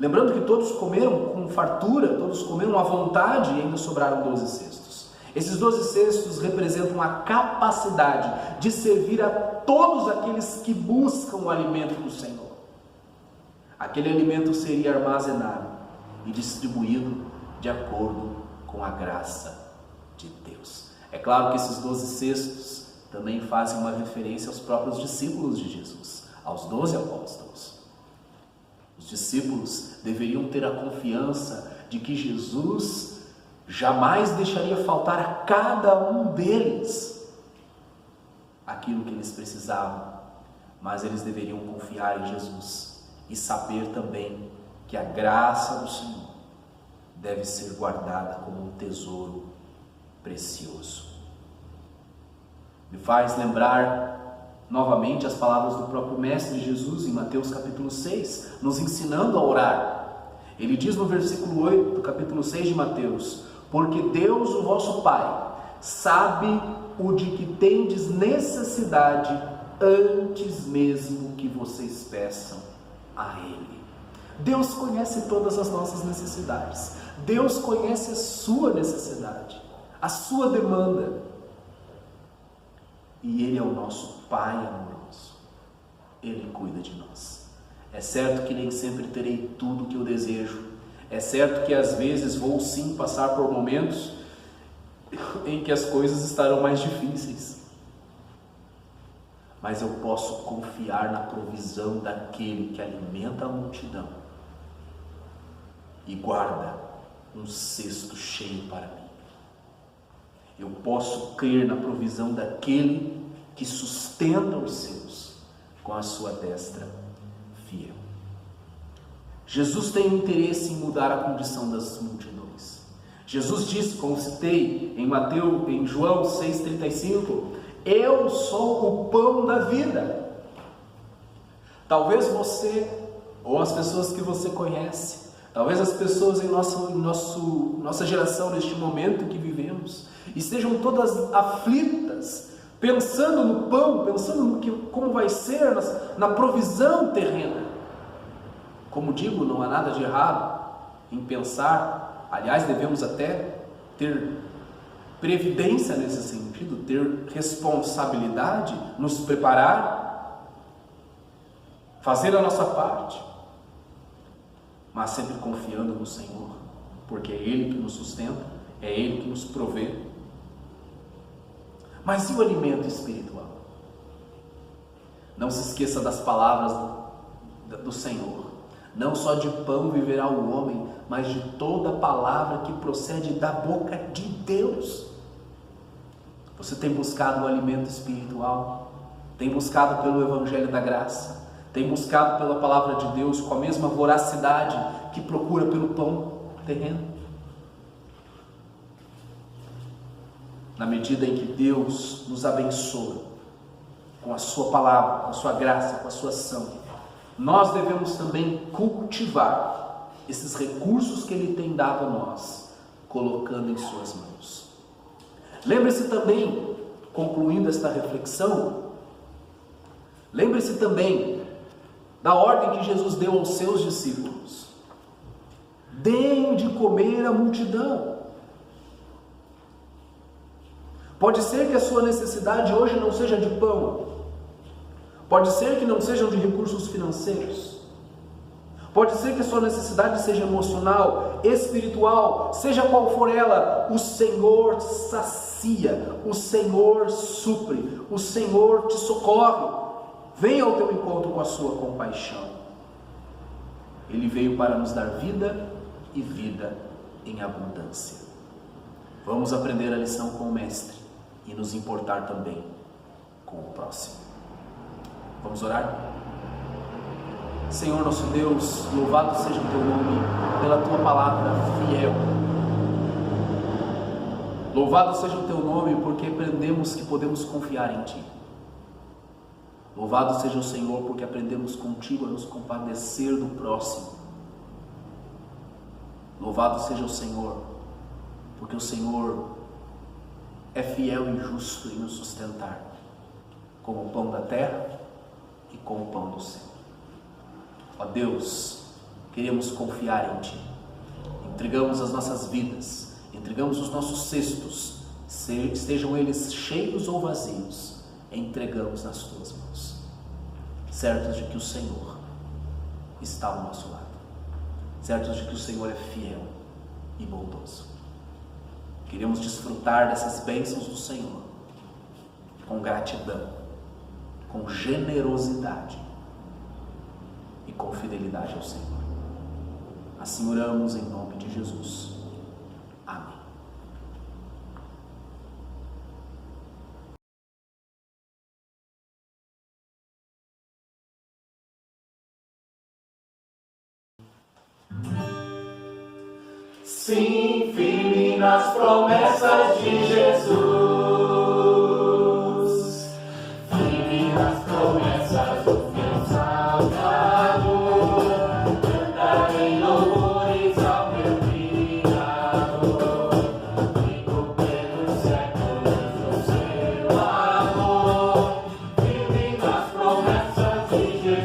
Lembrando que todos comeram com fartura, todos comeram à vontade e ainda sobraram 12 cestos. Esses 12 cestos representam a capacidade de servir a todos aqueles que buscam o alimento do Senhor. Aquele alimento seria armazenado e distribuído de acordo com a graça de Deus. É claro que esses 12 cestos também fazem uma referência aos próprios discípulos de Jesus, aos 12 apóstolos. Os discípulos deveriam ter a confiança de que Jesus jamais deixaria faltar a cada um deles aquilo que eles precisavam, mas eles deveriam confiar em Jesus e saber também que a graça do Senhor deve ser guardada como um tesouro precioso. Me faz lembrar novamente as palavras do próprio Mestre Jesus em Mateus capítulo 6, nos ensinando a orar. Ele diz no versículo 8 do capítulo 6 de Mateus: porque Deus, o vosso Pai, sabe o de que tendes necessidade antes mesmo que vocês peçam a Ele. Deus conhece todas as nossas necessidades. Deus conhece a sua necessidade, a sua demanda. E Ele é o nosso Pai amoroso. Ele cuida de nós. É certo que nem sempre terei tudo o que eu desejo. É certo que às vezes vou sim passar por momentos em que as coisas estarão mais difíceis. Mas eu posso confiar na provisão daquele que alimenta a multidão e guarda um cesto cheio para mim. Eu posso crer na provisão daquele que sustenta os seus com a sua destra fiel. Jesus tem interesse em mudar a condição das multidões. Jesus disse, como citei em João 6,35, eu sou o pão da vida. Talvez você, ou as pessoas que você conhece, talvez as pessoas em nossa geração, neste momento que vivemos, estejam todas aflitas, pensando no pão, pensando no como vai ser, na provisão terrena. Como digo, não há nada de errado em pensar, aliás, devemos até ter previdência nesse sentido, ter responsabilidade, nos preparar, fazer a nossa parte, mas sempre confiando no Senhor, porque é Ele que nos sustenta, é Ele que nos provê. Mas e o alimento espiritual? Não se esqueça das palavras do Senhor. Não só de pão viverá o homem, mas de toda palavra que procede da boca de Deus. Você tem buscado o alimento espiritual? Tem buscado pelo Evangelho da Graça? Tem buscado pela palavra de Deus com a mesma voracidade que procura pelo pão terreno? Na medida em que Deus nos abençoa com a sua palavra, com a sua graça, com a sua ação, nós devemos também cultivar esses recursos que Ele tem dado a nós, colocando em suas mãos. Lembre-se também, concluindo esta reflexão, lembre-se também da ordem que Jesus deu aos seus discípulos: deem de comer à multidão. Pode ser que a sua necessidade hoje não seja de pão, pode ser que não sejam de recursos financeiros, pode ser que a sua necessidade seja emocional, espiritual, seja qual for ela, o Senhor sacia, o Senhor supre, o Senhor te socorre. Venha ao teu encontro com a sua compaixão. Ele veio para nos dar vida e vida em abundância. Vamos aprender a lição com o Mestre e nos importar também com o próximo. Vamos orar? Senhor nosso Deus, louvado seja o teu nome pela tua palavra fiel. Louvado seja o teu nome porque aprendemos que podemos confiar em ti. Louvado seja o Senhor porque aprendemos contigo a nos compadecer do próximo. Louvado seja o Senhor porque o Senhor é fiel e justo em nos sustentar com o pão da terra e com o pão do céu. Ó Deus, queremos confiar em ti. Entregamos as nossas vidas, entregamos os nossos cestos, estejam eles cheios ou vazios, entregamos nas tuas mãos, certos de que o Senhor está ao nosso lado, certos de que o Senhor é fiel e bondoso. Queremos desfrutar dessas bênçãos do Senhor com gratidão, com generosidade e com fidelidade ao Senhor. Assim oramos em nome de Jesus. Amém. Sim, firme nas promessas de Jesus. Firme nas promessas do teu Salvador. Cantarei louvores ao meu Criador. Fico pelos séculos no seu amor. Firme nas promessas de Jesus.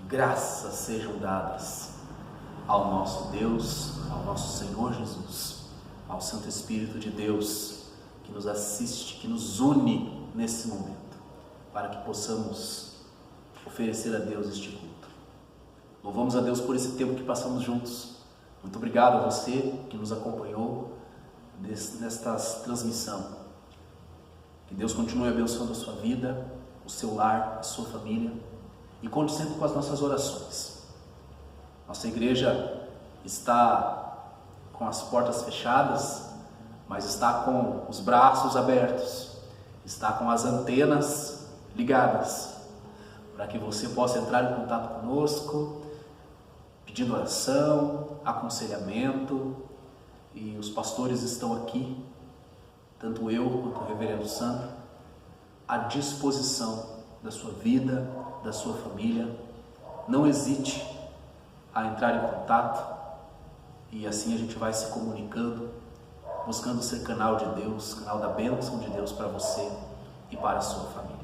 Graças sejam dadas ao nosso Deus, ao nosso Senhor Jesus, ao Santo Espírito de Deus, que nos assiste, que nos une nesse momento, para que possamos oferecer a Deus este culto. Louvamos a Deus por esse tempo que passamos juntos. Muito obrigado a você que nos acompanhou nesta transmissão. Que Deus continue abençoando a sua vida, o seu lar, a sua família, e conte sempre com as nossas orações. Nossa igreja está com as portas fechadas, mas está com os braços abertos, está com as antenas ligadas, para que você possa entrar em contato conosco, pedindo oração, aconselhamento, e os pastores estão aqui, tanto eu quanto o Reverendo Sandro, à disposição da sua vida, da sua família. Não hesite a entrar em contato, e assim a gente vai se comunicando, buscando ser canal de Deus, canal da bênção de Deus para você e para a sua família.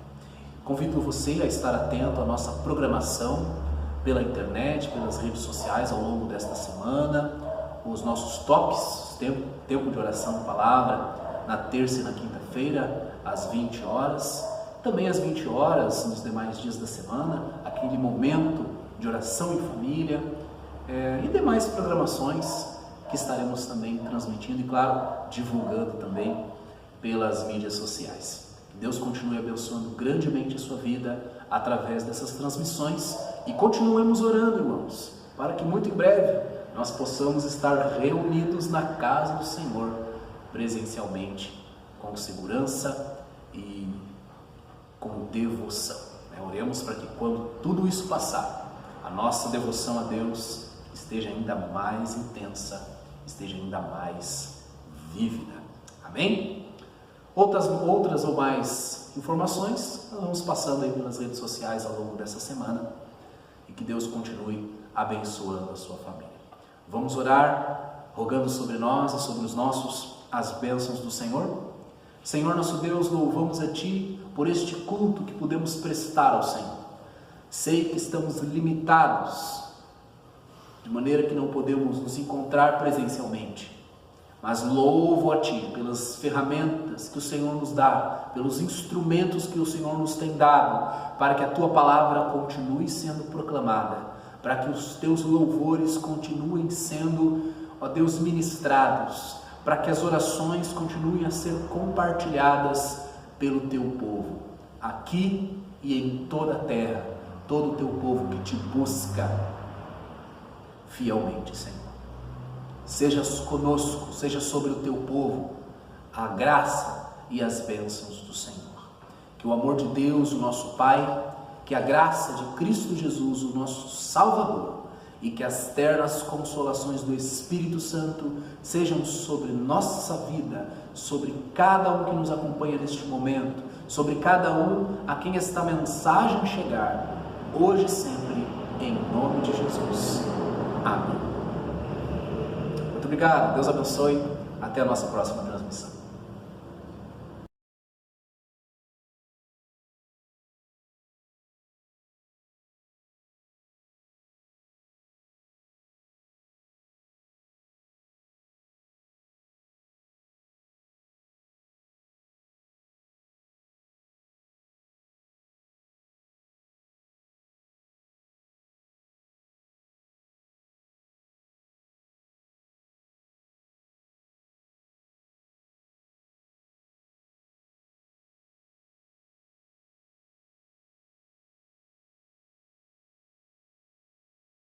Convido você a estar atento à nossa programação pela internet, pelas redes sociais ao longo desta semana, os nossos tops, tempo de oração e palavra, na terça e na quinta-feira, às 20 horas, também às 20 horas nos demais dias da semana, aquele momento de oração em família, e demais programações que estaremos também transmitindo e, claro, divulgando também pelas mídias sociais. Que Deus continue abençoando grandemente a sua vida através dessas transmissões, e continuemos orando, irmãos, para que muito em breve nós possamos estar reunidos na casa do Senhor presencialmente, com segurança e com devoção. Oremos para que quando tudo isso passar, a nossa devoção a Deus esteja ainda mais intensa, esteja ainda mais vívida. Amém? Outras ou mais informações nós vamos passando aí pelas redes sociais ao longo dessa semana, e que Deus continue abençoando a sua família. Vamos orar, rogando sobre nós e sobre os nossos as bênçãos do Senhor. Senhor nosso Deus, louvamos a Ti por este culto que podemos prestar ao Senhor. Sei que estamos limitados, de maneira que não podemos nos encontrar presencialmente, mas louvo a Ti pelas ferramentas que o Senhor nos dá, pelos instrumentos que o Senhor nos tem dado, para que a Tua palavra continue sendo proclamada, para que os Teus louvores continuem sendo, ó Deus, ministrados, para que as orações continuem a ser compartilhadas pelo Teu povo, aqui e em toda a terra, todo o Teu povo que Te busca fielmente, Senhor. Seja conosco, seja sobre o Teu povo a graça e as bênçãos do Senhor. Que o amor de Deus, o nosso Pai, que Que a graça de Cristo Jesus, o nosso Salvador, e que as ternas consolações do Espírito Santo sejam sobre nossa vida, sobre cada um que nos acompanha neste momento, sobre cada um a quem esta mensagem chegar, hoje e sempre, em nome de Jesus. Amém. Muito obrigado, Deus abençoe, até a nossa próxima transmissão.